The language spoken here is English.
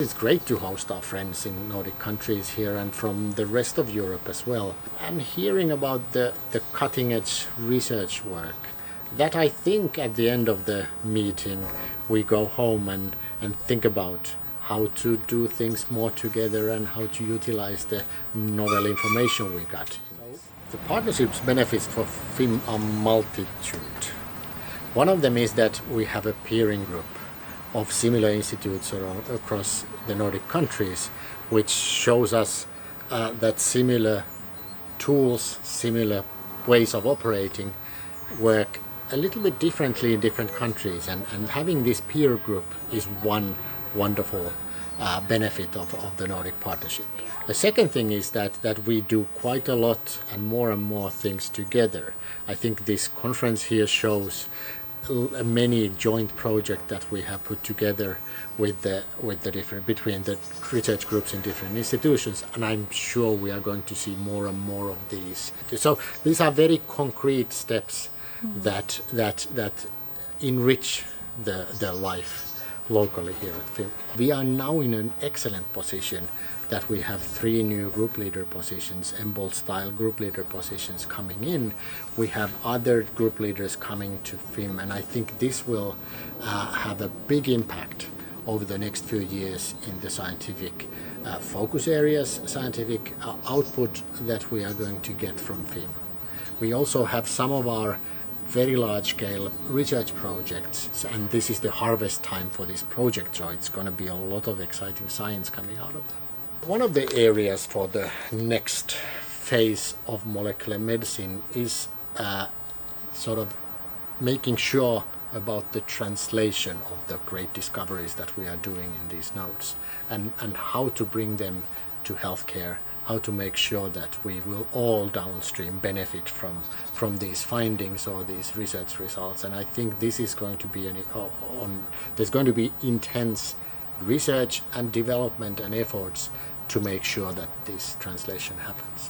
It's great to host our friends in Nordic countries here and from the rest of Europe as well. And hearing about the cutting edge research work, that I think at the end of the meeting we go home and think about how to do things more together and how to utilize the novel information we got. The partnership's benefits for FIM are multitude. One of them is that we have a peering group of similar institutes across the Nordic countries, which shows us that similar tools, similar ways of operating work a little bit differently in different countries, and having this peer group is one wonderful benefit of the Nordic partnership. The second thing is that we do quite a lot and more things together. I think this conference here shows many joint projects that we have put together with the different between the research groups in different institutions, and I'm sure we are going to see more and more of these. So these are very concrete steps that enrich the life locally here at FIM. We are now in an excellent position that we have 3 new group leader positions, Embol style group leader positions coming in. We have other group leaders coming to FIM, and I think this will have a big impact over the next few years in the scientific focus areas, scientific output that we are going to get from FIM. We also have some of our very large-scale research projects, and this is the harvest time for this project, so it's going to be a lot of exciting science coming out of that. One of the areas for the next phase of molecular medicine is sort of making sure about the translation of the great discoveries that we are doing in these nodes, and how to bring them to healthcare, how to make sure that we will all downstream benefit from these findings or these research results. And I think this is going to be there's going to be intense research and development and efforts to make sure that this translation happens.